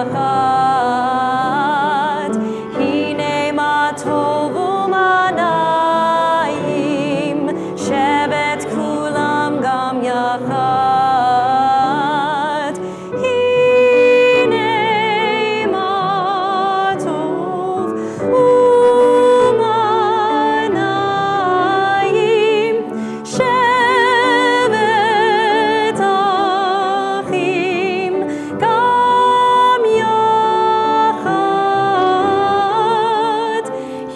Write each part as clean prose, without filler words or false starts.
יחד. הנה מה טוב ומה נעים, שבת כולם גם יחד. הנה מה טוב ומה נעים, שבת אחים גם יחד.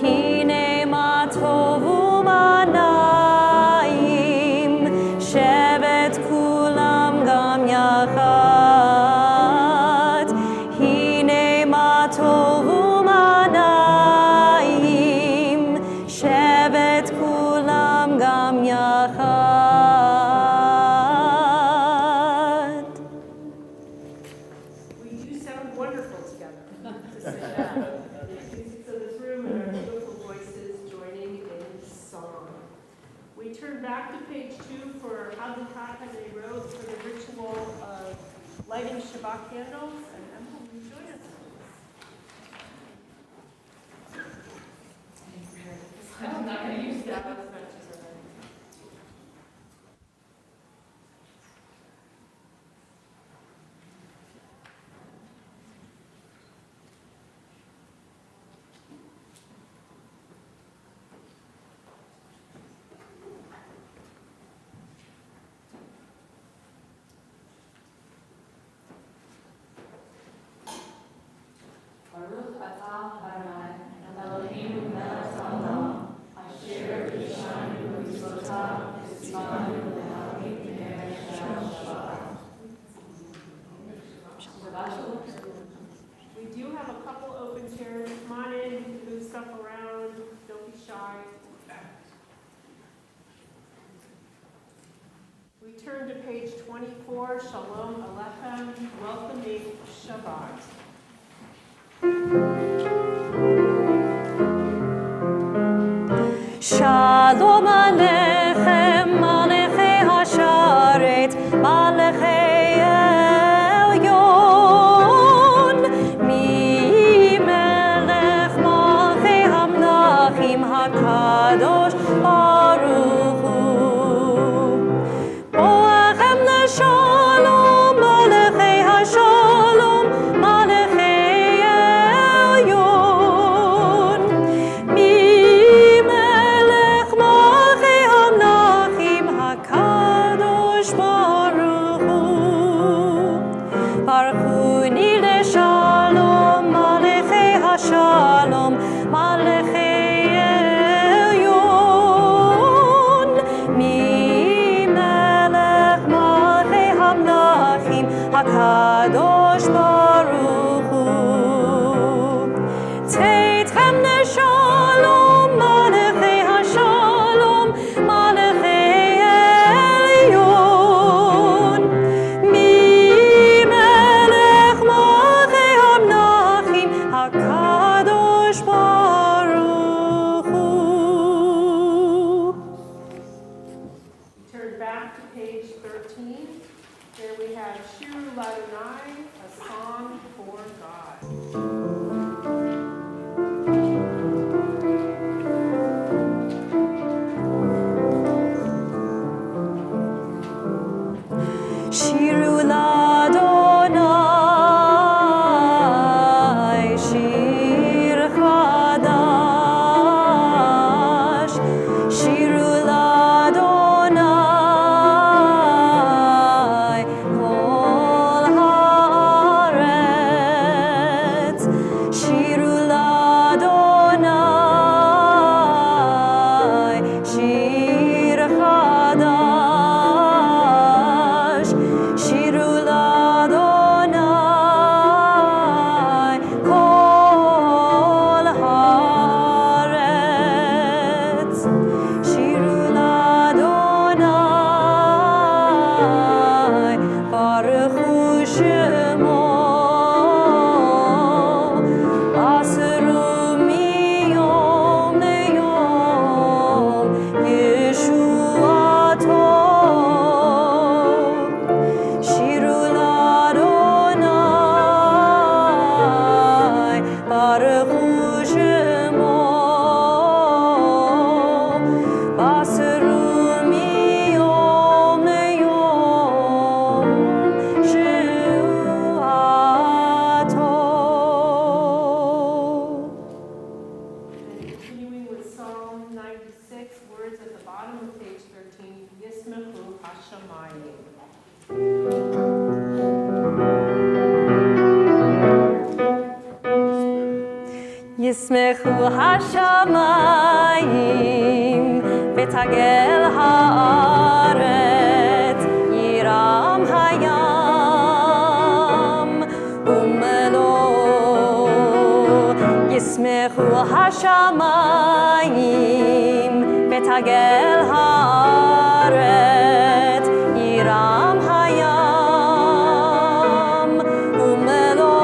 הנה מה טוב ומה נעים, שבת כולם גם יחד. הנה מה טוב ומה נעים, שבת כולם גם יחד. We do sound wonderful together. To say that. So this room and our beautiful voices joining in song. We turn back to page 2 for Hanukkah, and they wrote for the ritual of lighting Shabbat candles. And Emma, will you join us? I'm not going to use that as much as I like. Baruch atah Adonai, Eloheinu melech haolam, asher kishanu b'mitzvotav, v'tzivanu lehamid b'erev Shabbat. Shabbat shalom. We do have a couple open chairs. Come on in, you can move stuff around. Don't be shy. We turn to page 24, Shalom Alechem, welcoming Shabbat. Shalom Aleichem, Malachei Hasharet, Malachei Elyon, Mi-Melech Malchei Hamlachim HaKadosh Baruch Hu. Boachem LeShalom, Malachei Hashalom, Malachei Elyon, Mi-Melech Malchei Hamlachim HaKadosh Baruch Hu. Baruchuni LeShalom, Malachei Hashalom, Malachei Elyon, Mi-Melech Malchei Hamlachim HaKadosh Baruch Hu. Teitchem LeShalom, Malachei Hashalom, Malachei Elyon, Mi-Melech Malchei Hamlachim HaKadosh Baruch Hu. Turn back to page 13. There we have Shiru Ladonai, a song for God. Shiru Ladonai, Shir Chadash. Shiru Ladonai, Kol Haaretz. ישמחו השמיים ותגל הארץ, ירם הים ומלואו. ישמחו השמיים ותגל הארץ, ירם הים ומלואו.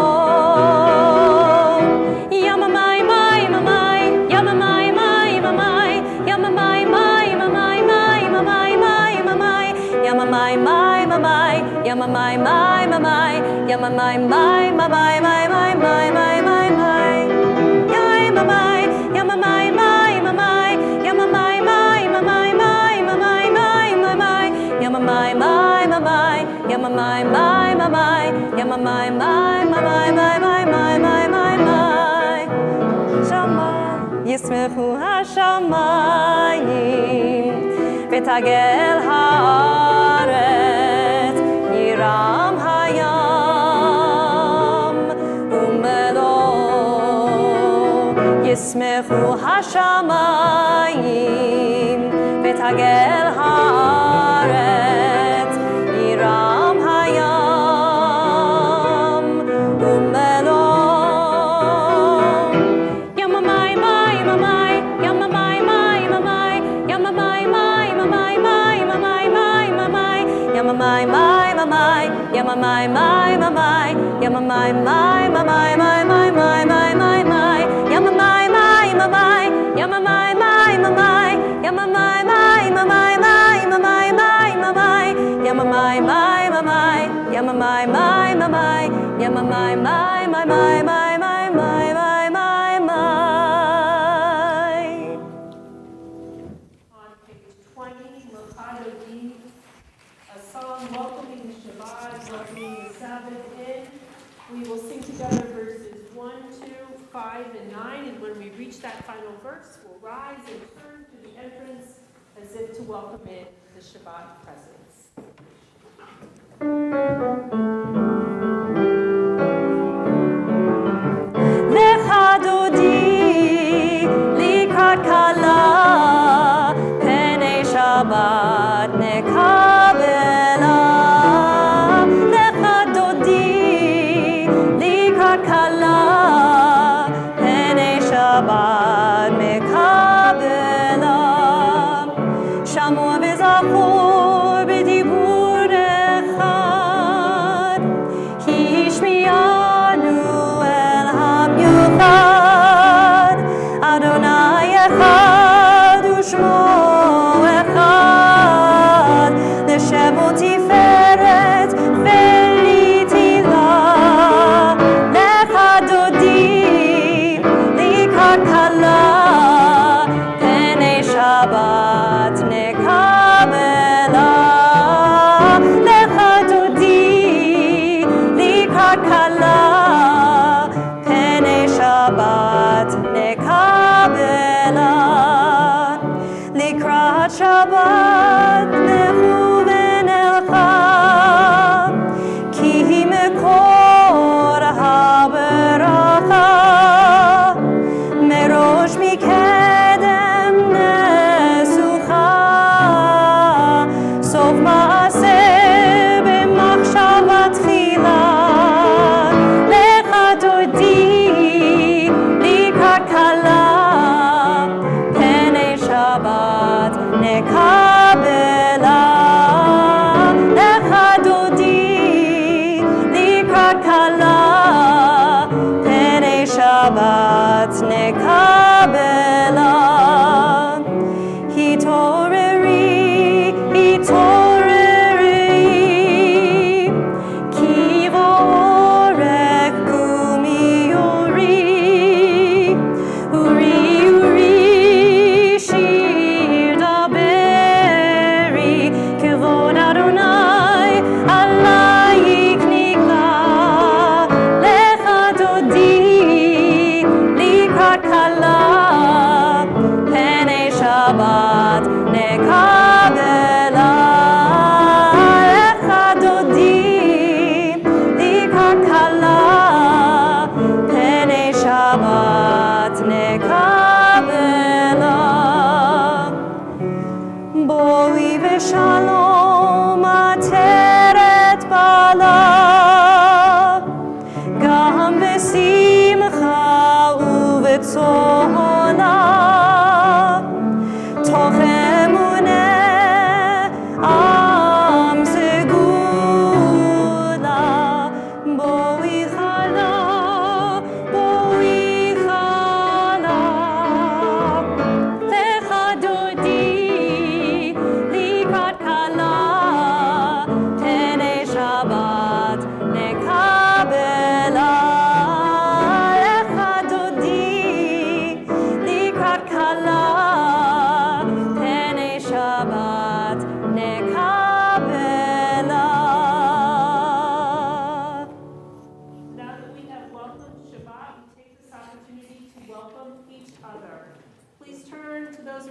ים המים מים המים, ים המים מים המים, ים המים מים המים מים המים מים המים, ים המים מים המים, ים המים מים המים, ים המים מים המים מים מים מים מים מים מים. ים המים, ים המים מים המים, ים המים מים המים מים המים מים מים, ים המים מים המים, ים המים מים המים, ים המים מים המים מים מים מים מים מים. שמה ישמחו השמיים ותגל הארץ, ירם הים ומלואו. ישמחו השמיים ותגל הארץ, ירם הים ומלואו. ים המים מים המים, ים המים מים המים, ים המים מים המים מים המים מים המים, ים המים מים המים, ים המים מים המים, ים המים מים המים מים מים מים מים מים מים. ים המים מים המים, ים המים מים המים, ים המים מים המים מים המים מים המים, ים המים מים המים, ים המים מים המים, ים המים מים מים מים מים מים מים מים מים. On page 20, Mercado D, a song welcoming the Shabbat, welcoming the Sabbath in. We will sing together verses 1, 2, 5, and 9, and when we reach that final verse, we'll rise and turn to the entrance as if to welcome in the Shabbat presence. לך דודי לקראת כלה, פני שבת נקבלה. לך דודי לקראת כלה, פני שבת מקבלה. שמוע וזכור בדיבור אחד, כי השמיענו אל המיוחד. אדוני אחד ושמו אחד, לשם ותפארת ולתהילה. לך דודי לקראת כלה, פני שבת נקבלה. לך דודי לקראת כלה, פני שבת נקבלה. לקראת שבת נכוון אלך, כי היא מקור הברכה. מראש מקדם נסוכה, סוף מעשה במחשבה תחילה. לך דודי לקראת כלה, פני שבת נקבלה. לך דודי לקראת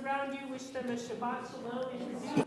around you, wish them a Shabbat Shalom. Introduce.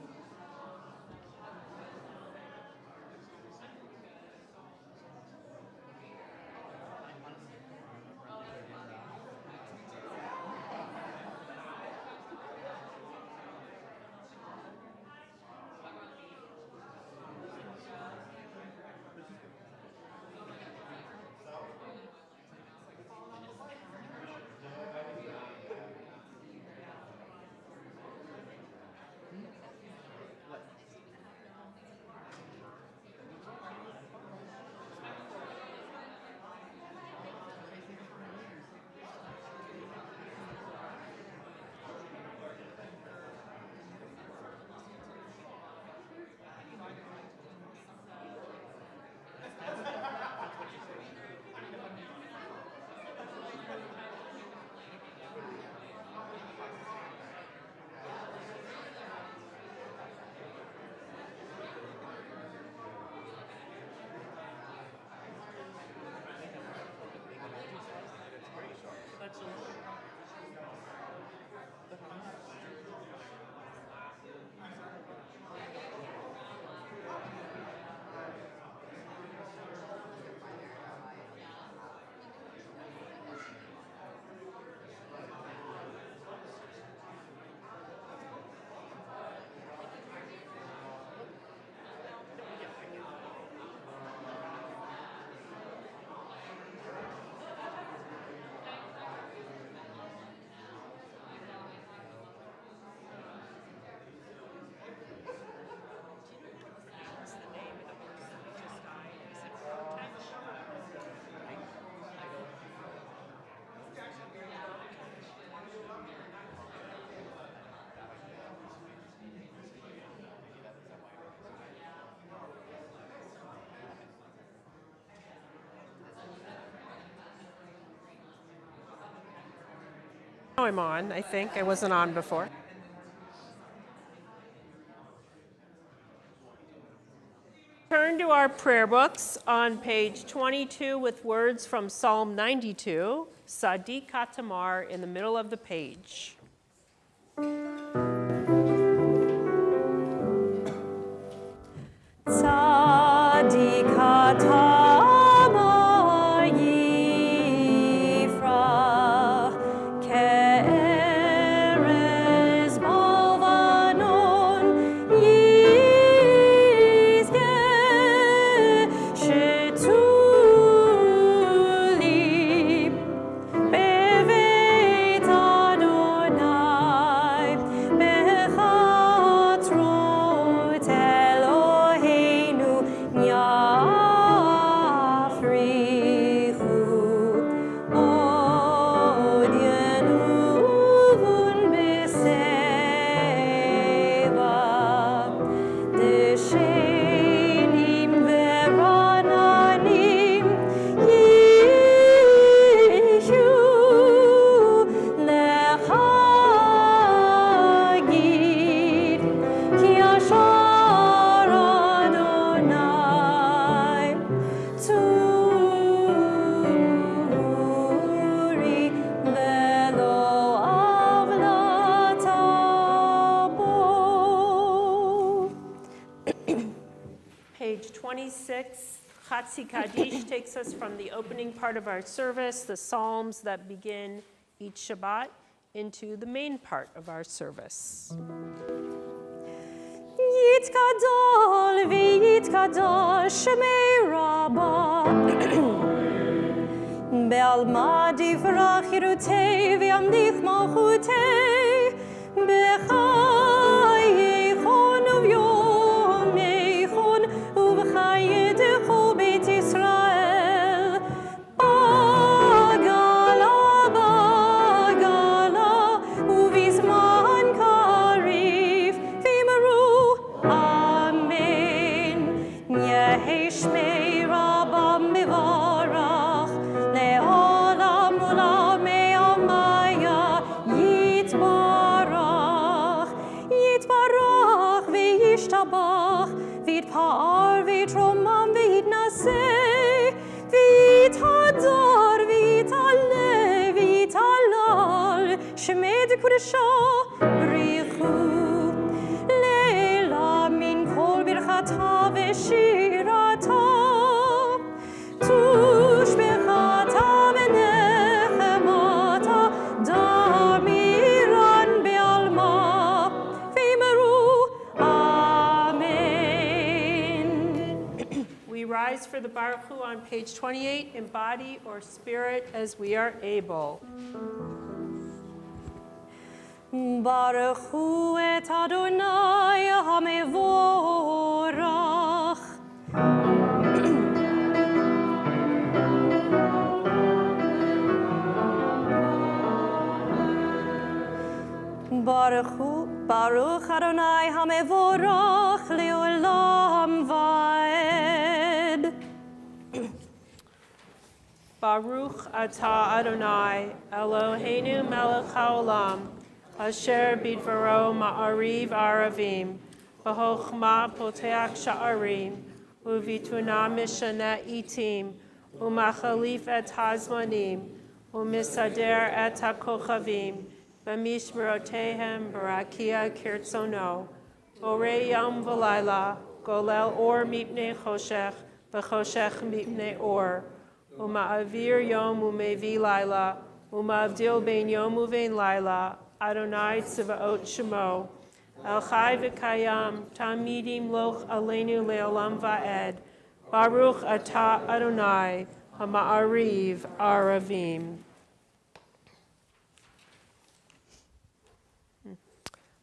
Now I'm on, I think. I wasn't on before. Turn to our prayer books on page 22 with words from Psalm 92, Sadi Katamar, in the middle of the page. Sadi Katamar Yifra Ke'erez Balvanon Yizge Shetuli Beveit Adonai Bechatrot Eloheinu Yafrichu Od Yenuvun B'Seva Deshenim Verananim Yishu Lechagid Ki Ashar Adonai Turi Velo Avlatabo. Page 26, Chatzi Kaddish takes us from the opening part of our service, the Psalms that begin each Shabbat, into the main part of our service. Yitkadol v'yitkadosh Shemei Rabbah Be'alma divrach hirutei v'yamlich malchutei B'chayeichon uvyomeichon uv'chayedecho Beit Yisrael Bagala bagala uvizman karif v'yimaru Amen. Yehi Shmei Rabbam Mevarach Le'olam olam me'amaya Yitbarach for the Baruch Hu on page 28 in body or spirit as we are able. Baruch Hu et Adonai HaMevorach. Baruch Adonai HaMevorach Leolam Vaed. Baruch atah Adonai Eloheinu melech haolam asher bidvaro ma'ariv aravim v'chochma poteach sha'arim uvituna mishana itim umachalif et hazmanim umisader et hakochavim v'mishmerotehem barakia kirtzono borei yom v'layla golel or mipnei choshech v'choshech mipnei or Uma'avir yom umevi laila, uma'avdil bein yom uvein laila, Adonai tziva'ot shemo, El chai v'kayam, tamidim loch aleinu le'olam va'ed, Baruch atah Adonai, hama'ariv aravim.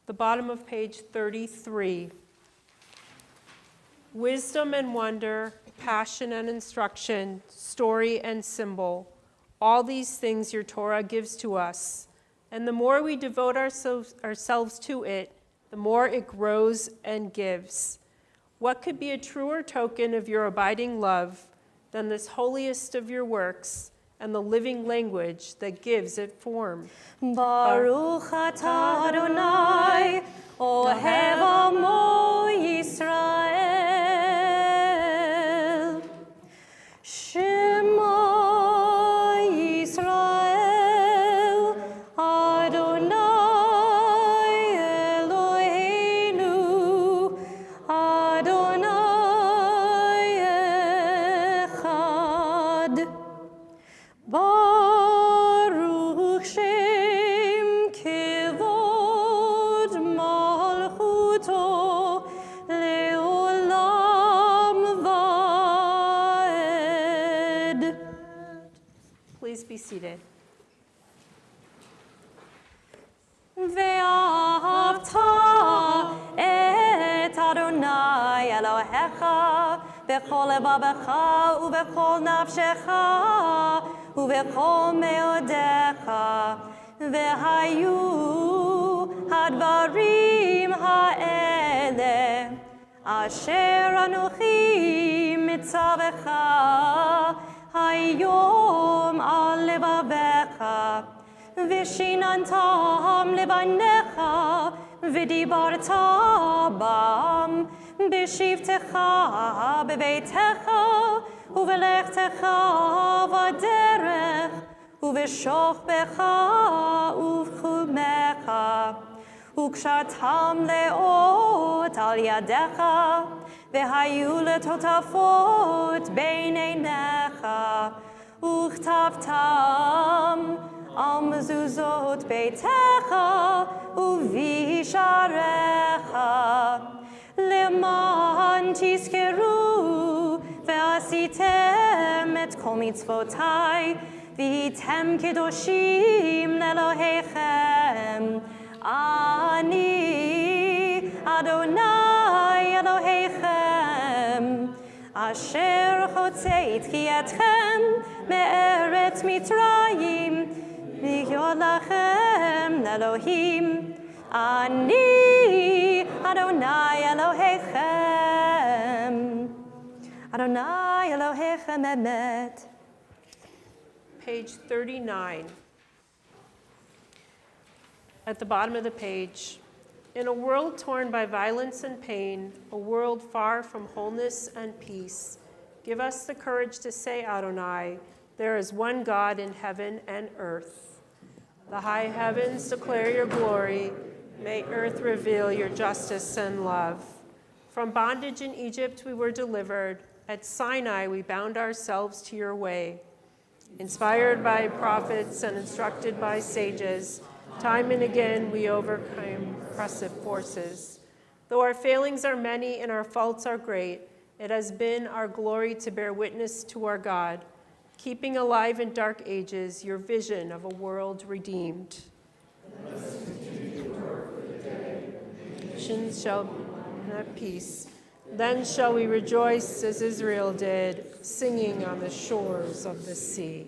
The bottom of page 33. Wisdom and wonder, passion and instruction, story and symbol, all these things your Torah gives to us. And the more we devote ourselves to it, the more it grows and gives. What could be a truer token of your abiding love than this holiest of your works and the living language that gives it form? Baruch atah Adonai, ohev amo Yisrael. Shema Yisrael, Adonai Eloheinu, Adonai Echad. Baruch Shem Kevod Malchuto Leolam Vaed. Please be seated. Ve'ahavta et Adonai Elohecha bechol levavecha ubechol nafshecha ubechol meodecha ve'hayu hadvarim ha'ele asher anochi mitzavecha hayom al levavecha Vishinantam levanecha, vidibarta bam, bishivtecha beveitecha, uvelechtecha vaderech, uveshochbecha uvchumecha, ukshatam leot al yadecha, vehayu letotafot beineinecha, uchtavtam al mezuzot beitecha uvisharecha leman tizkeru ve'asitem et kol mitzvotai v'hitem kedoshim le'Elohechem ani Adonai Elohechem asher hotzeit etchem me'eretz Mitzrayim V'yolachem Elohim, Ani Adonai Elohechem, Adonai Elohechem emet. Page 39. At the bottom of the page, in a world torn by violence and pain, a world far from wholeness and peace, give us the courage to say, Adonai, there is one God in heaven and earth. The high heavens declare your glory. May earth reveal your justice and love. From bondage in Egypt we were delivered. At Sinai we bound ourselves to your way. Inspired by prophets and instructed by sages, time and again we overcame oppressive forces. Though our failings are many and our faults are great, It has been our glory to bear witness to our God, keeping alive in dark ages your vision of a world redeemed. Nations shall have peace. Then shall we rejoice as Israel did, singing on the shores of the sea.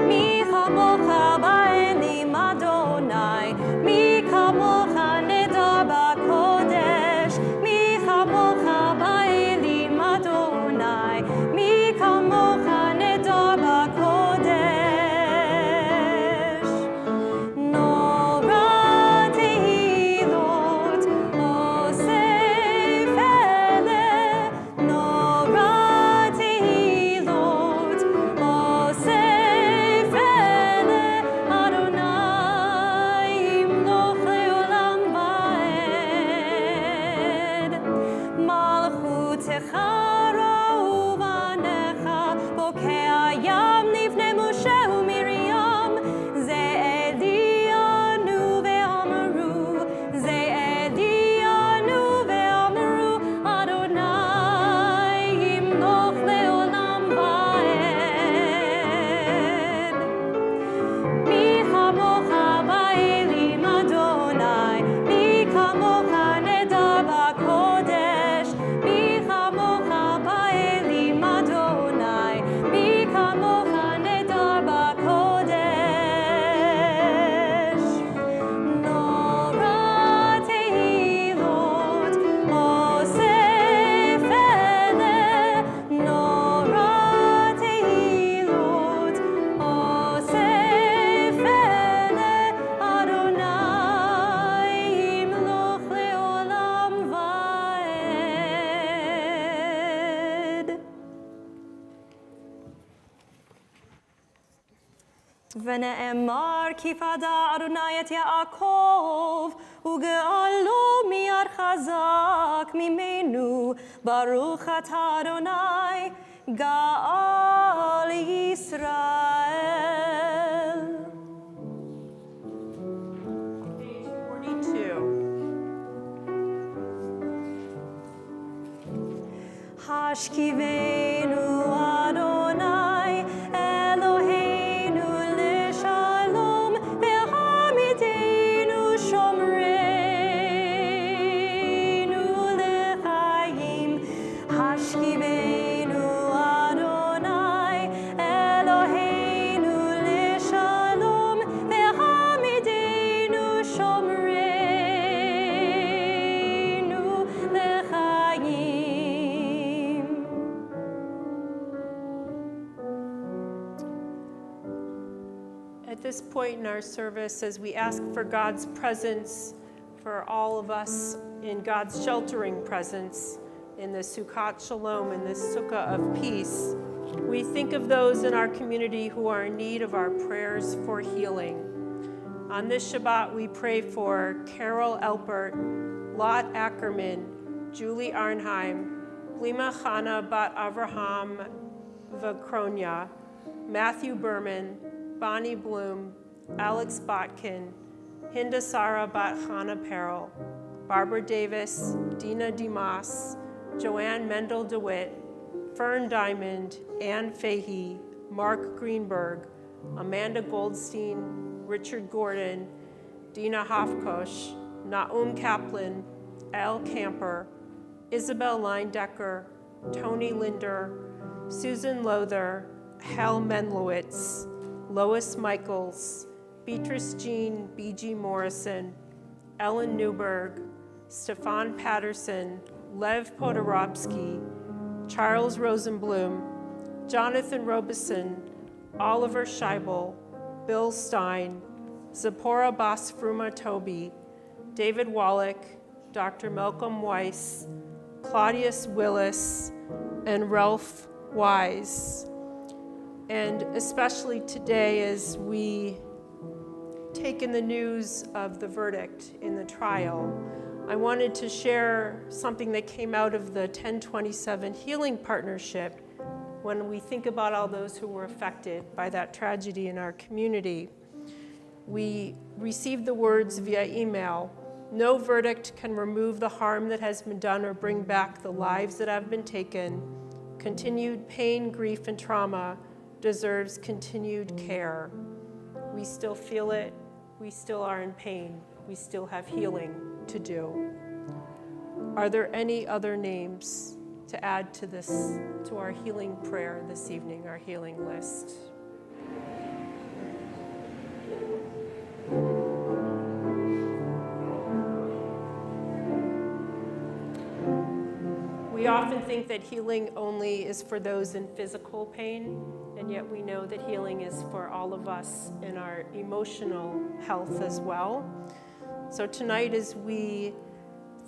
Mi chamocha ba'elim Adonai, mi chamocha nedar b'kodesh, mi chamocha ba'elim Adonai, mi chamocha nedar b'kodesh. Nora tehilot osef eleh, nora tehilot osef eleh, Adonai imloch leolam va'ed. Malchutecha ra'u v'anecha, bokeh hayam livnei Moshe u'Miriam, ze Elianu ve'amaru, ze Elianu ve'amaru, Adonai imloch leolam va'ed. Mi chamocha ba'elim Adonai, mi chamocha nedar b'kodesh, mi chamocha ba'elim Adonai, mi chamocha nedar b'kodesh. Nora tehilot osef eleh, nora tehilot osef eleh, Adonai imloch leolam va'ed. ונאמר כי פדה אדוני את יעקב וגאלו מיד חזק ממנו ברוך אתה אדוני גאל ישראל. Page 42. השכיבנו אדוני אלוהינו לשלום והעמידנו שומרנו לחיים. השכיבנו אדוני אלוהינו לשלום והעמידנו שומרנו לחיים. At this point in our service, as we ask for God's presence for all of us, in God's sheltering presence, in the Sukkot Shalom, in this Sukkah of peace, we think of those in our community who are in need of our prayers for healing. On this Shabbat, we pray for Carol Elpert, Lot Ackerman, Julie Arnheim, Lima Chana Bat Avraham Vakronya, Matthew Berman, Bonnie Bloom, Alex Botkin, Hinda Sara Bat Chana Peril, Barbara Davis, Dina Dimas, Joanne Mendel DeWitt, Fern Diamond, Ann Fahey, Mark Greenberg, Amanda Goldstein, Richard Gordon, Dina Hofkosh, Naum Kaplan, Al Camper, Isabel Leindecker, Tony Linder, Susan Lother, Hal Menlowitz, Lois Michaels, Beatrice Jean B.G. Morrison, Ellen Newberg, Stefan Patterson, Lev Podorovsky, Charles Rosenblum, Jonathan Robeson, Oliver Scheibel, Bill Stein, Zipporah Basfruma Toby, David Wallach, Dr. Malcolm Weiss, Claudius Willis, and Ralph Wise. And especially today, as we take in the news of the verdict in the trial, I wanted to share something that came out of the 1027 Healing Partnership when we think about all those who were affected by that tragedy in our community. We received the words via email. No verdict can remove the harm that has been done or bring back the lives that have been taken. Continued pain, grief, and trauma deserves continued care. We still feel it. We still are in pain. We still have healing to do. Are there any other names to add to this, to our healing prayer this evening, our healing list? We often think that healing only is for those in physical pain, and yet we know that healing is for all of us in our emotional health as well. So tonight, as we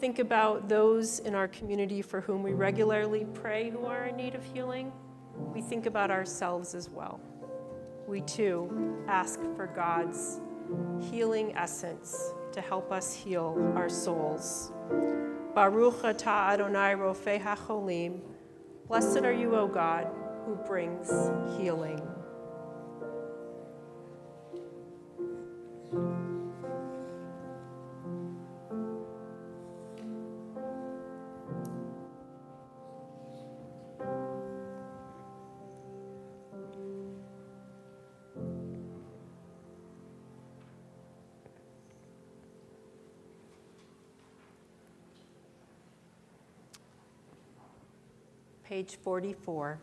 think about those in our community for whom we regularly pray who are in need of healing, we think about ourselves as well. We too ask for God's healing essence to help us heal our souls. Baruch atah Adonai Rofei HaCholim. Blessed are you, O God, who brings healing. Page 44.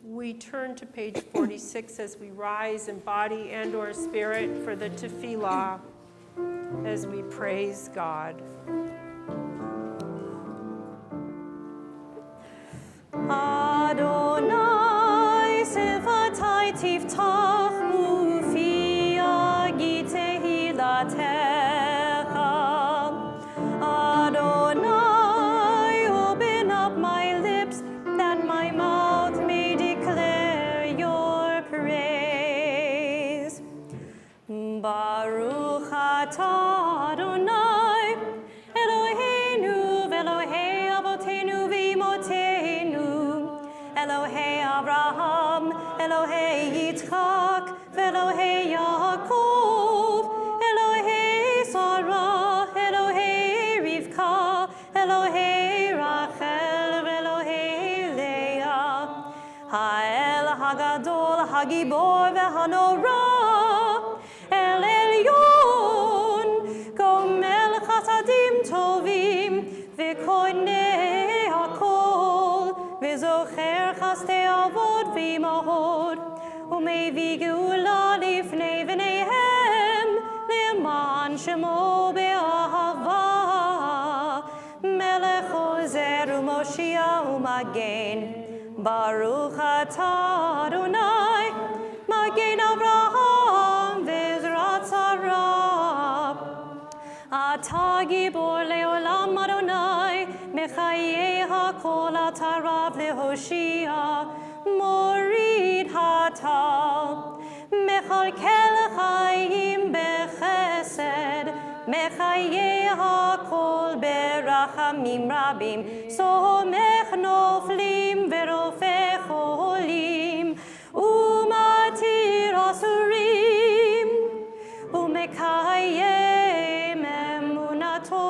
We turn to page 46 as we rise in body and or spirit for the tefillah as we praise God. Adonai sifatai tiftach ufi agi tehilatecha. Adonai, open up my lips that my mouth may declare your praise. Baruch atah Adonai, Eloheinu v'Elohei avotenu v'imotenu, Elohei Abraham, Elohei Yitzchak, v'Elohei Yaakov, Elohei Sarah, Elohei Rivka, Elohei Rachel, v'Elohei Leah, Ha'el Hagadol, Hagibor v'Hanora, El Elyon, Gomel Chasadim Tovim, V'Konei Hakol, V'Zocher Chastei Avot V'Imahot, U'Mevi Geula Lifnei V'neihem, Le'eman Shemo Be'ahava, Melech Ozer U'Moshia U'Magen, Baruch atah Adonai, Magen Avraham V'Ezrat Sarah. Atah Gibor Le'olam Adonai, Mechayei HaKol Atarav Le'Hoshia, Morid Hatal, Mechalkel Chaim Bechesed, Mechayei HaKol Berachamim Rabim, Somech Noflim V'Rofeh Cholim, Umatir Asurim, Umekayem Emunato,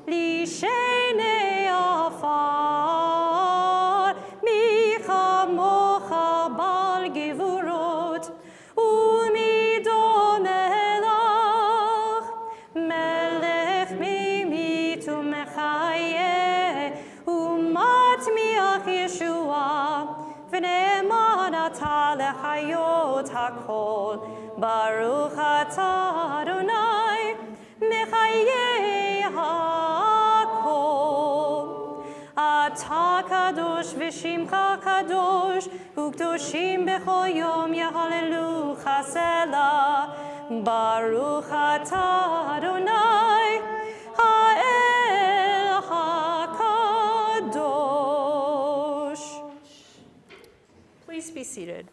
Lishenei Afar, Micha kol. Baruch atah Adonai, mechayei hakol. Atah kadosh v'shimcha kadosh, u'kdoshim b'chol yom yehallelu chasela. Baruch atah Adonai, ha'el hakadosh. Please be seated.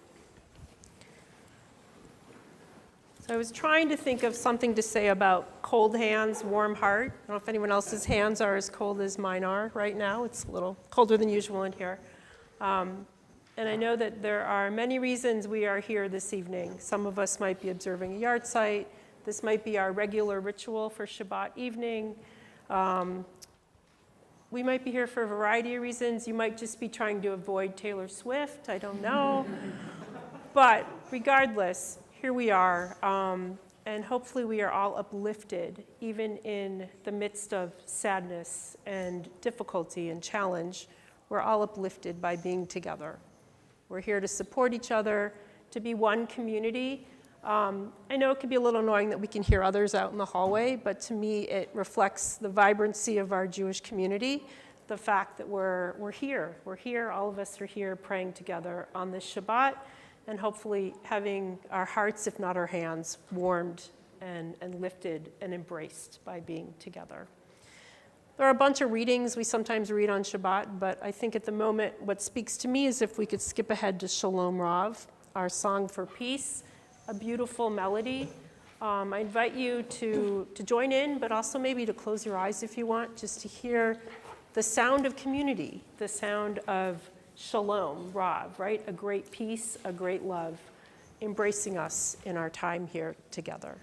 So I was trying to think of something to say about cold hands, warm heart. I don't know if anyone else's hands are as cold as mine are right now. It's a little colder than usual in here. And I know that there are many reasons we are here this evening. Some of us might be observing a yard site. This might be our regular ritual for Shabbat evening. We might be here for a variety of reasons. You might just be trying to avoid Taylor Swift. I don't know. But regardless, here we are, and hopefully we are all uplifted, even in the midst of sadness and difficulty and challenge. We're all uplifted by being together. We're here to support each other, to be one community. I know it can be a little annoying that we can hear others out in the hallway, but to me it reflects the vibrancy of our Jewish community, the fact that we're here. We're here, all of us are here praying together on this Shabbat, and hopefully having our hearts, if not our hands, warmed and lifted and embraced by being together. There are a bunch of readings we sometimes read on Shabbat, but I think at the moment what speaks to me is if we could skip ahead to Shalom Rav, our song for peace, a beautiful melody. I invite you to join in, but also maybe to close your eyes if you want, just to hear the sound of community, the sound of Shalom, Rav, right? A great peace, a great love, embracing us in our time here together.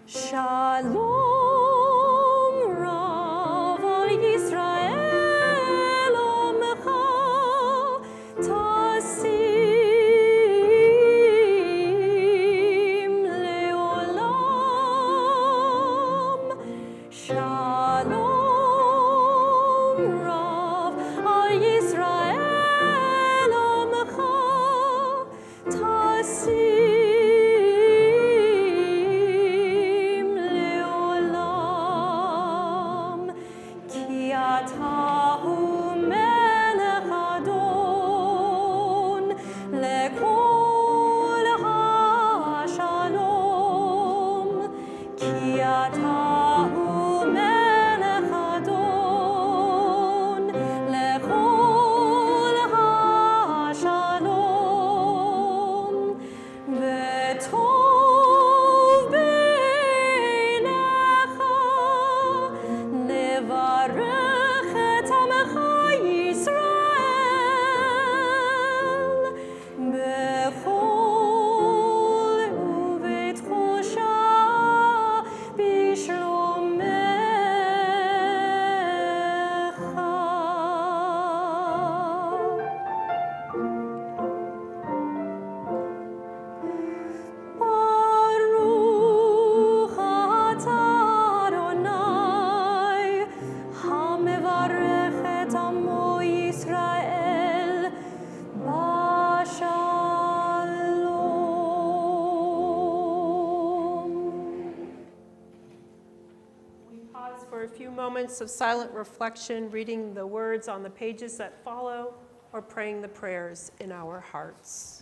Shalom Rav al Yisrael Omecha Tasim Leolam. Shalom Rav al Yisrael Omecha Tasim Moments of silent reflection, reading the words on the pages that follow, or praying the prayers in our hearts.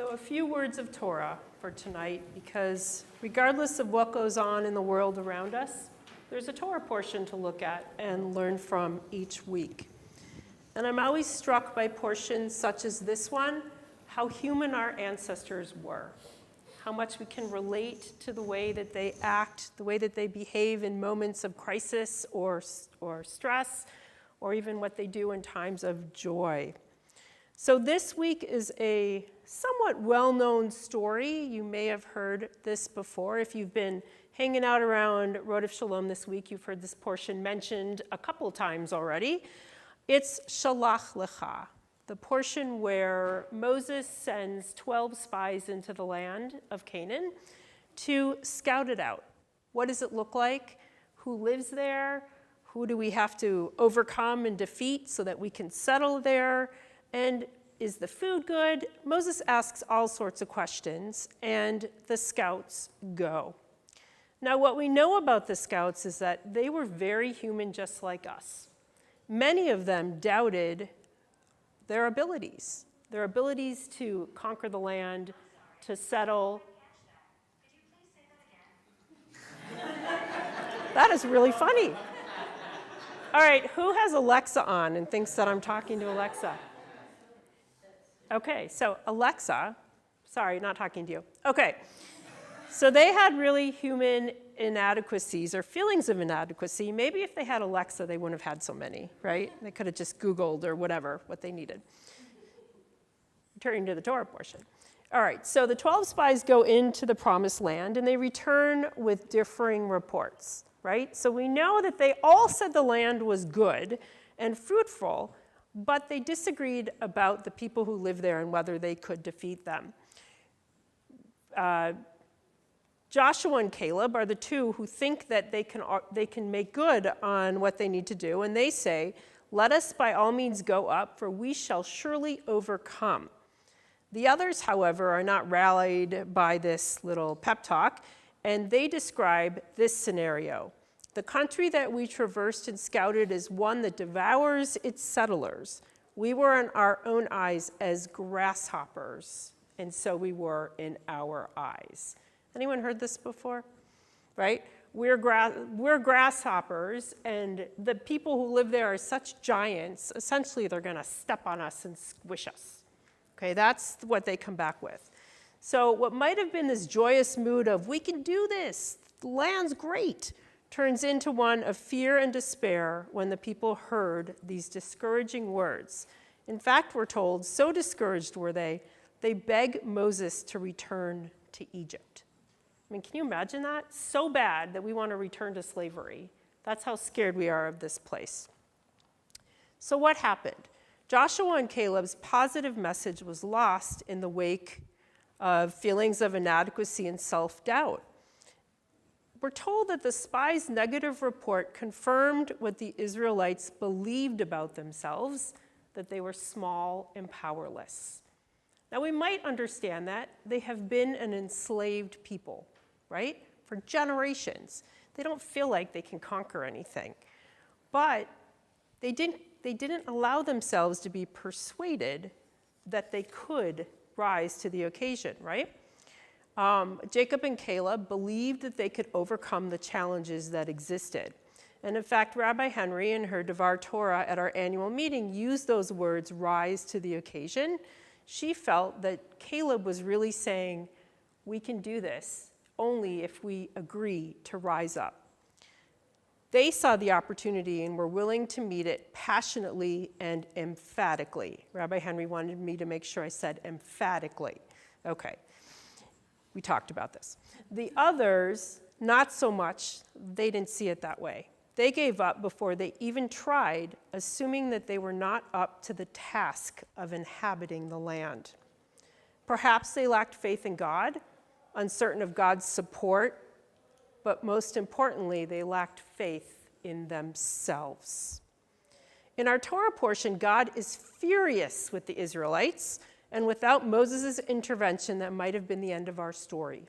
So a few words of Torah for tonight, because regardless of what goes on in the world around us, there's a Torah portion to look at and learn from each week. And I'm always struck by portions such as this one, how human our ancestors were, how much we can relate to the way that they act, the way that they behave in moments of crisis or stress, or even what they do in times of joy. So this week is a somewhat well-known story. You may have heard this before. If you've been hanging out around Rodef Shalom this week, you've heard this portion mentioned a couple times already. It's Shalach Lecha, the portion where Moses sends 12 spies into the land of Canaan to scout it out. What does it look like? Who lives there? Who do we have to overcome and defeat so that we can settle there? And is the food good? Moses asks all sorts of questions, and the scouts go. Now, what we know about the scouts is that they were very human, just like us. Many of them doubted their abilities to conquer the land, to settle. That is really funny. All right, who has Alexa on and thinks that I'm talking to Alexa? Okay, so Alexa, sorry, not talking to you. Okay, so they had really human inadequacies or feelings of inadequacy. Maybe if they had Alexa, they wouldn't have had so many, right? They could have just Googled or whatever, what they needed. Turning to the Torah portion. All right, so the 12 spies go into the promised land and they return with differing reports, right? So we know that they all said the land was good and fruitful, but they disagreed about the people who live there and whether they could defeat them. Joshua and Caleb are the two who think that they can make good on what they need to do, and they say, "Let us by all means go up, for we shall surely overcome." The others, however, are not rallied by this little pep talk, and they describe this scenario. The country that we traversed and scouted is one that devours its settlers. We were in our own eyes as grasshoppers, and so we were in our eyes. Anyone heard this before? Right? We're grasshoppers, and the people who live there are such giants. Essentially, they're going to step on us and squish us. Okay, that's what they come back with. So what might have been this joyous mood of, we can do this, the land's great, turns into one of fear and despair when the people heard these discouraging words. In fact, we're told, so discouraged were they begged Moses to return to Egypt. I mean, can you imagine that? So bad that we want to return to slavery. That's how scared we are of this place. So what happened? Joshua and Caleb's positive message was lost in the wake of feelings of inadequacy and self-doubt. We're told that the spies' negative report confirmed what the Israelites believed about themselves, that they were small and powerless. Now, we might understand that. They have been an enslaved people, right? For generations. They don't feel like they can conquer anything. But they didn't allow themselves to be persuaded that they could rise to the occasion, right? Jacob and Caleb believed that they could overcome the challenges that existed. And in fact, Rabbi Henry in her Devar Torah at our annual meeting used those words, rise to the occasion. She felt that Caleb was really saying, we can do this only if we agree to rise up. They saw the opportunity and were willing to meet it passionately and emphatically. Rabbi Henry wanted me to make sure I said emphatically. Okay. We talked about this. The others, not so much. They didn't see it that way. They gave up before they even tried, assuming that they were not up to the task of inhabiting the land. Perhaps they lacked faith in God, uncertain of God's support, but most importantly, they lacked faith in themselves. In our Torah portion, God is furious with the Israelites, and without Moses' intervention, that might have been the end of our story.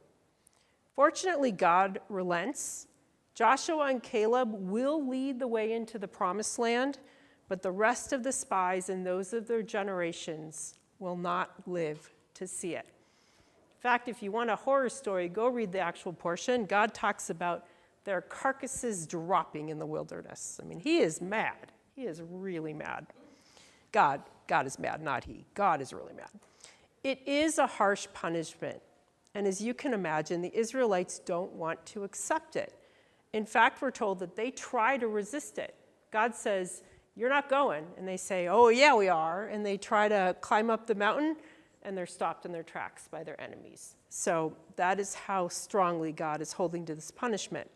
Fortunately, God relents. Joshua and Caleb will lead the way into the promised land, but the rest of the spies and those of their generations will not live to see it. fact, if you want a horror story, go read the actual portion. God talks about their carcasses dropping in the wilderness. I mean, he is mad. He is really mad. God is mad, not he. God is really mad. It is a harsh punishment. And as you can imagine, the Israelites don't want to accept it. In fact, we're told that they try to resist it. God says, "You're not going." And they say, "Oh, yeah, we are." And they try to climb up the mountain, and they're stopped in their tracks by their enemies. So that is how strongly God is holding to this punishment.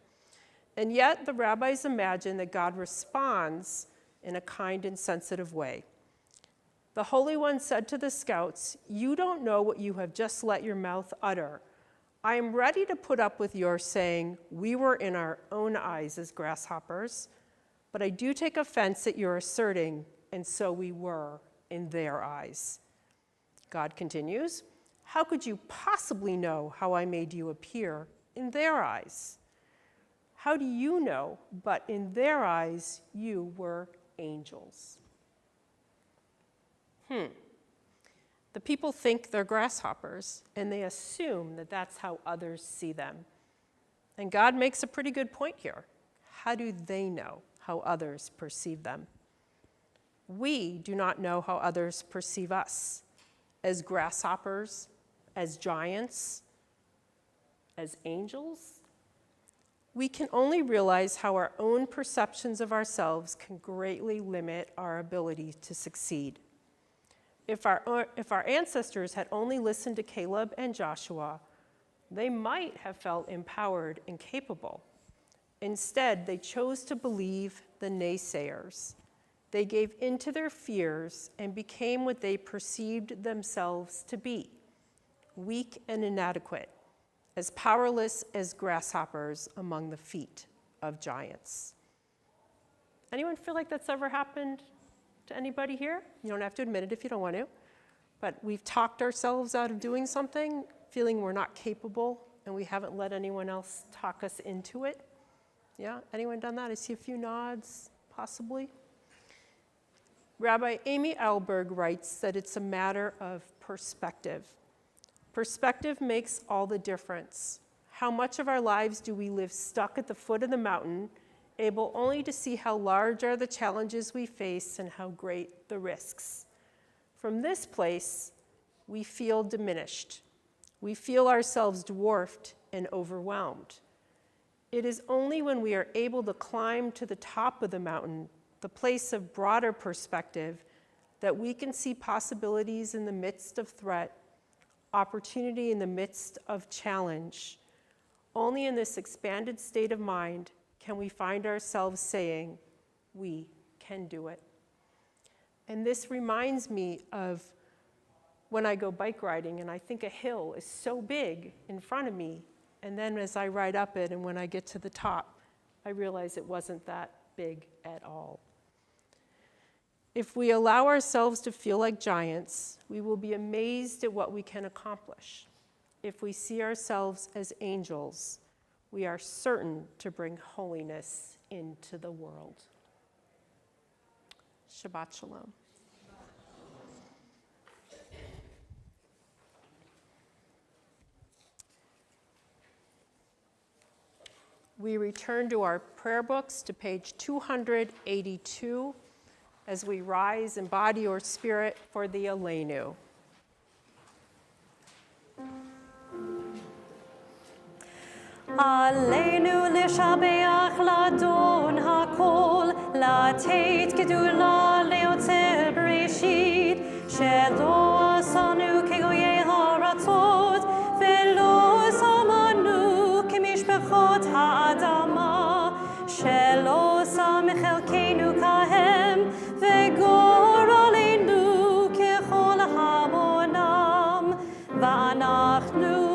And yet, the rabbis imagine that God responds in a kind and sensitive way. The Holy One said to the scouts, "You don't know what you have just let your mouth utter. I am ready to put up with your saying, 'We were in our own eyes as grasshoppers,' but I do take offense at your asserting, 'and so we were in their eyes.'" God continues, "How could you possibly know how I made you appear in their eyes? How do you know, but in their eyes you were angels?" The people think they're grasshoppers, and they assume that that's how others see them. And God makes a pretty good point here. How do they know how others perceive them? We do not know how others perceive us, as grasshoppers, as giants, as angels. We can only realize how our own perceptions of ourselves can greatly limit our ability to succeed. If our ancestors had only listened to Caleb and Joshua, they might have felt empowered and capable. Instead, they chose to believe the naysayers. They gave in to their fears and became what they perceived themselves to be, weak and inadequate, as powerless as grasshoppers among the feet of giants. Anyone feel like that's ever happened to anybody here? You don't have to admit it if you don't want to. But we've talked ourselves out of doing something, feeling we're not capable, and we haven't let anyone else talk us into it. Yeah, anyone done that? I see a few nods, possibly. Rabbi Amy Alberg writes that it's a matter of perspective. Perspective makes all the difference. How much of our lives do we live stuck at the foot of the mountain, able only to see how large are the challenges we face and how great the risks? From this place, we feel diminished. We feel ourselves dwarfed and overwhelmed. It is only when we are able to climb to the top of the mountain, the place of broader perspective, that we can see possibilities in the midst of threat, opportunity in the midst of challenge. Only in this expanded state of mind can we find ourselves saying, "We can do it." And this reminds me of when I go bike riding and I think a hill is so big in front of me, and then as I ride up it and when I get to the top, I realize it wasn't that big at all. If we allow ourselves to feel like giants, we will be amazed at what we can accomplish. If we see ourselves as angels, we are certain to bring holiness into the world. Shabbat Shalom. We return to our prayer books to page 282 as we rise in body or spirit for the Aleinu. עלינו לשבח לאדון הכל, לתת גדולה ליוצר בראשית, שלא עשנו כגויי הארצות, ולא שמנו כמשפחות האדמה, שלא שם חלקנו כהם, וגורלנו ככל המונם, ואנחנו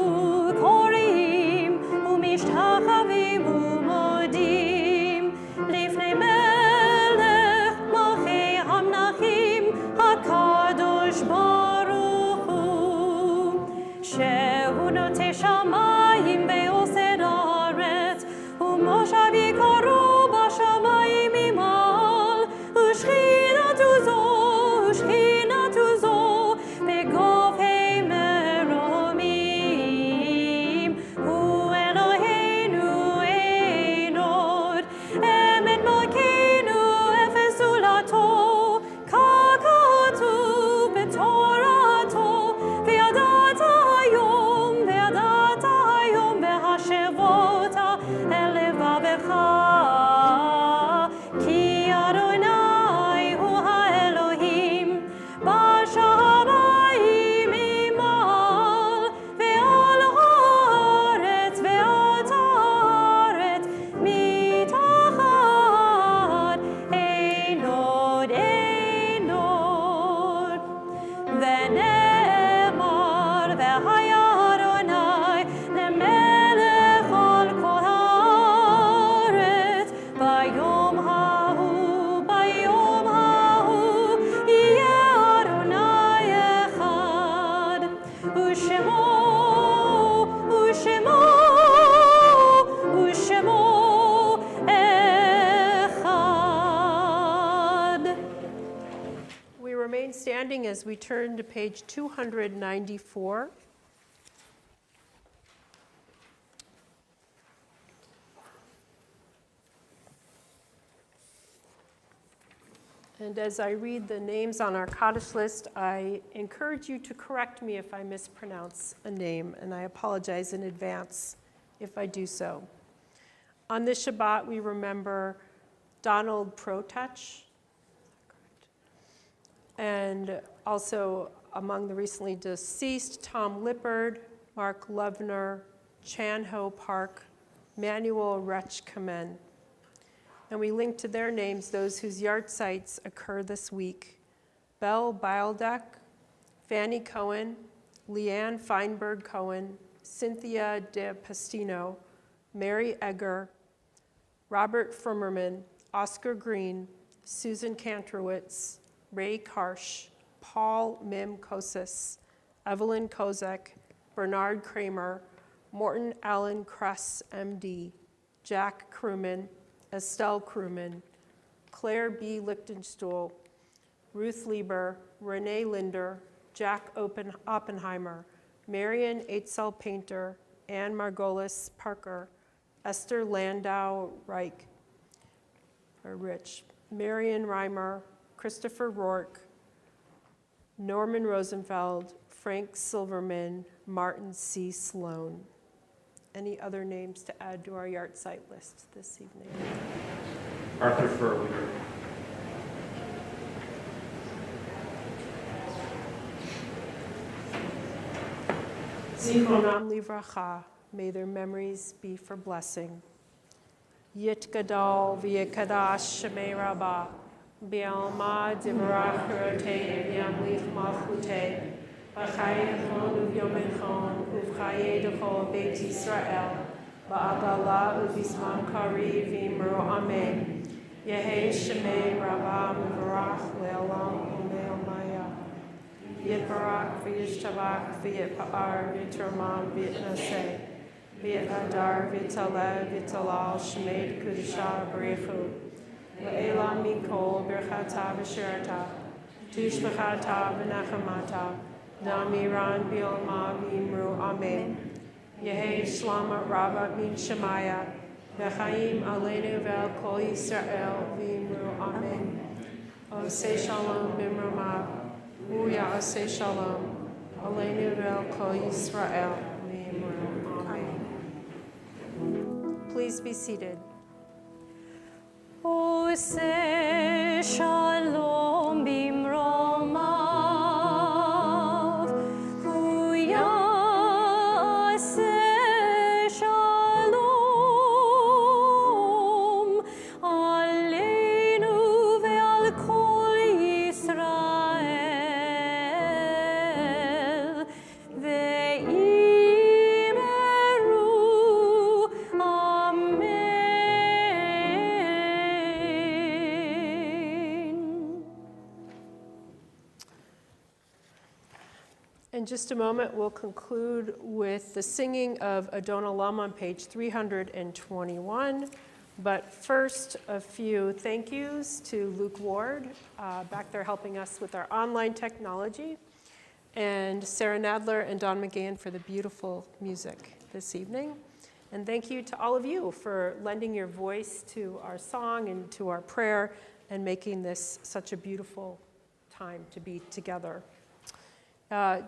משתחווים ומודים לפני מלך מלכי המלכים הקדוש ברוך הוא, שהוא נוטה שמיים ועושה ארץ, ומושבי קרו בשמיים ממעל, ושכינתו זו בגופי מרומים. ונאמר והיה אדוני למלך על כל הארץ ביום ההוא יהיה אדוני אחד ושמו אחד. We remain standing as we turn to page 294. And as I read the names on our Kaddish list, I encourage you to correct me if I mispronounce a name, and I apologize in advance if I do so. On this Shabbat, we remember Donald Protech, and also among the recently deceased, Tom Lippard, Mark Lovner, Chan Ho Park, Manuel Rech Kamen. And we link to their names those whose yard sites occur this week: Belle Beildeck, Fanny Cohen, Leanne Feinberg Cohen, Cynthia De Pastino, Mary Egger, Robert Frimmerman, Oscar Green, Susan Kantrowitz, Ray Karsh, Paul Mim Kosis, Evelyn Kozek, Bernard Kramer, Morton Allen Kress, MD, Jack Crewman, Estelle Crewman, Claire B. Lichtenstuhl, Ruth Lieber, Renee Linder, Jack Oppenheimer, Marion Eitzel Painter, Anne Margolis Parker, Esther Landau Rich, Marion Reimer, Christopher Rourke, Norman Rosenfeld, Frank Silverman, Martin C. Sloan. Any other names to add to our yard site list this evening? Arthur Furwiger. Zichronam livracha, may their memories be for blessing. Yit gadol v'yikadash shemei rabbah, b'alma divrach rotei v'yamlich malchutei, b'chayei chon u'vyomei chon, u'v'chayei d'chol beit Yisrael, ba'agala u'bizman kari v'imru amen. Yehei shemei rabbah m'varach le'olam u'le'omaya. Yitbarak v'yishtabak v'yitpa'ar v'yitromam v'yitnaseh. V'yitadar v'yitaleh v'yitalal shemei kudusha b'rechu. Ve'elam mikol birchata v'shirata. Tushbechata v'nechamata. Namiran b'yolma v'imru amen. Yehei shlama rabba min shemaya. V'chaim aleinu ve'al kol Yisrael v'imru amen. Osei shalom b'mramav. Uya asay shalom, aleinu ve'al kol Yisrael, v'imru amen. Please be seated. Osei shalom b'mromav, Uya asay shalom, aleinu ve'al kol Yisrael. In just a moment, we'll conclude with the singing of Adon Olam on page 321. But first, a few thank yous to Luke Ward, back there helping us with our online technology, and Sarah Nadler and Don McGann for the beautiful music this evening. And thank you to all of you for lending your voice to our song and to our prayer and making this such a beautiful time to be together.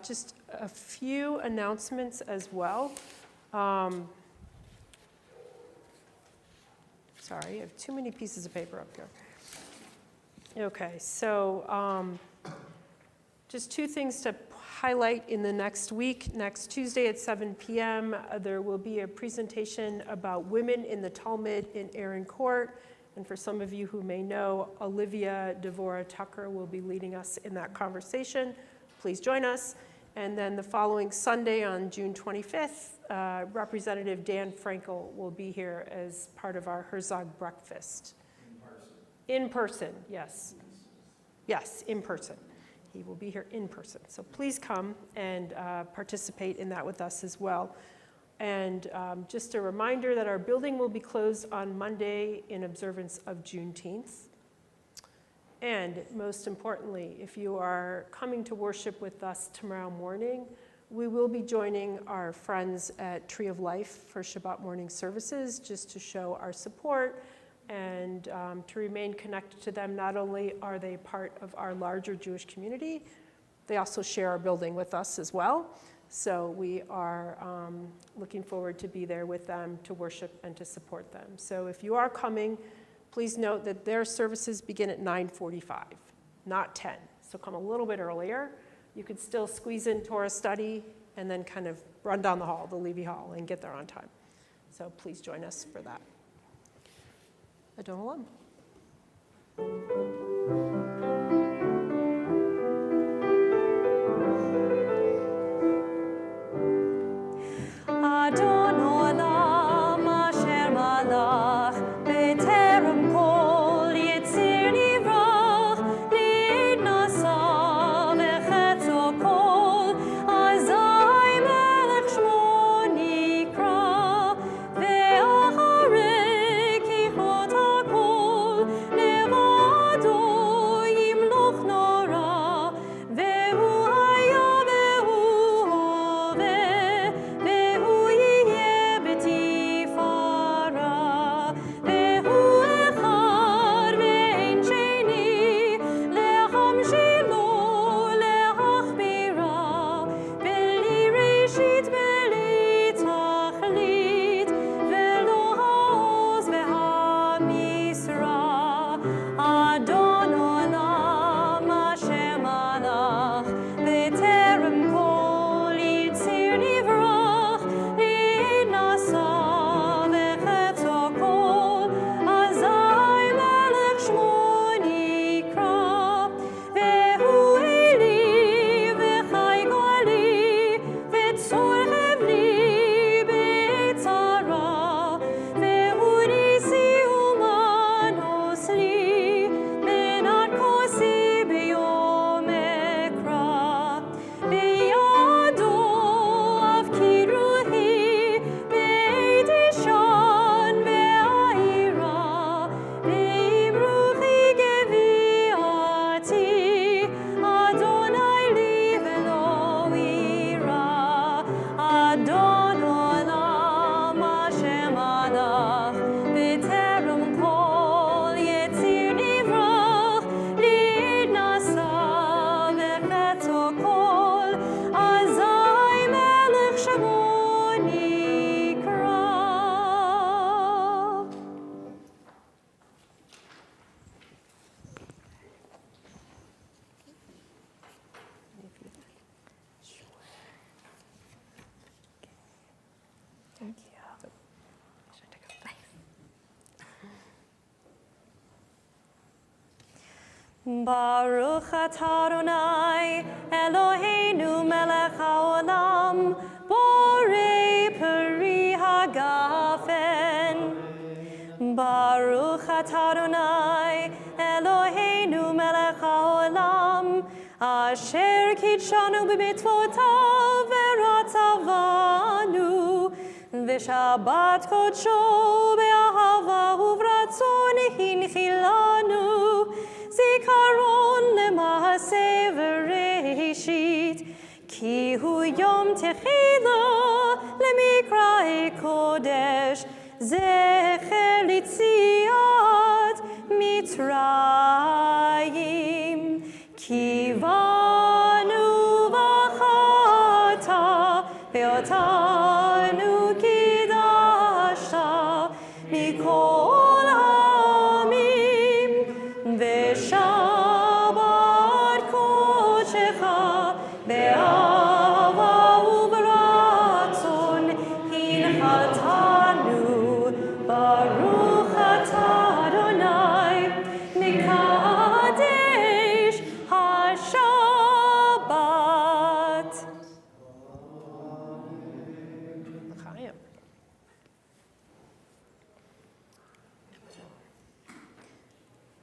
Just a few announcements as well. Sorry, I have too many pieces of paper up here. Okay, so just two things to highlight in the next week. Next Tuesday at 7 p.m., there will be a presentation about women in the Talmud in Aaron Court. And for some of you who may know, Olivia Devora Tucker will be leading us in that conversation. please join us. And then the following Sunday on June 25th, Representative Dan Frankel will be here as part of our Herzog breakfast. In person, yes. Yes, in person. He will be here in person. So please come and participate in that with us as well. And just a reminder that our building will be closed on Monday in observance of Juneteenth. And most importantly, if you are coming to worship with us tomorrow morning, we will be joining our friends at Tree of Life for Shabbat morning services, just to show our support and to remain connected to them. Not only are they part of our larger Jewish community, they also share our building with us as well. So we are looking forward to be there with them to worship and to support them. So if you are coming, please note that their services begin at 9:45, not 10. So come a little bit earlier. You could still squeeze in Torah study and then kind of run down the hall, the Levy Hall, and get there on time. So please join us for that. Adon Olam. Adon Olam asher malach b'terem kol yitzir nivrach lid nasa v'chetzo kol azai melech shmo nikra ve'acharei kichot hakol levado yimloch nora ve'hu haya ve'hu hoveh ve'hu yeh b'tifara ve'hu echad ve'ein sheni lehamshilo leachbira beli reshit beli tachlit ve'lo ha'oz ve'hamisra Adon Olam asher malach b'terem kol yitzir nivrach lid nasa v'chetzo kol azai melech shmo nikra ve'hu eli v'chai goali v'tzorchev li b'tzara ve'hu nisi umanos li menat kosi b'yom ekra b'yado avkiruhi b'eit ishan ve'aira b'imruchi geviati Adonai li v'lo ira Adon Olam asher malach b'terem kol yitzir nivrach lid nasa v'chetzo kol azai melech shmo nikra Thank you. Baruch atah Adonai Eloheinu melech haolam borei peri hagafen Baruch atah Adonai Eloheinu melech haolam asher kitshanu b'mitzvotav v'ratzavanu v'shabbat kodsho be'ahava uvratzon hinchilanu zikaron lema'aseh v'reishit ki hu yom techila lemikra'e kodesh zecher litziat mitzrayim kivanu v'chata ve'otanu kidashta mikol ha'amim ve'shabbat kodshecha be'ahava uvratzon hinchaltanu baruch atah Adonai mikadesh hashabbat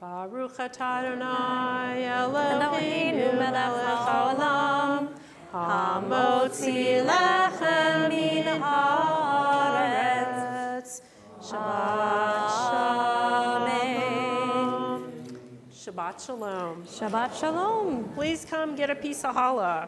Baruch atah Adonai Eloheinu melech haolam, hamotzi lechem min haaretz. Shabbat Amen. Shabbat Shalom. Shabbat shalom. Please come get a piece of challah.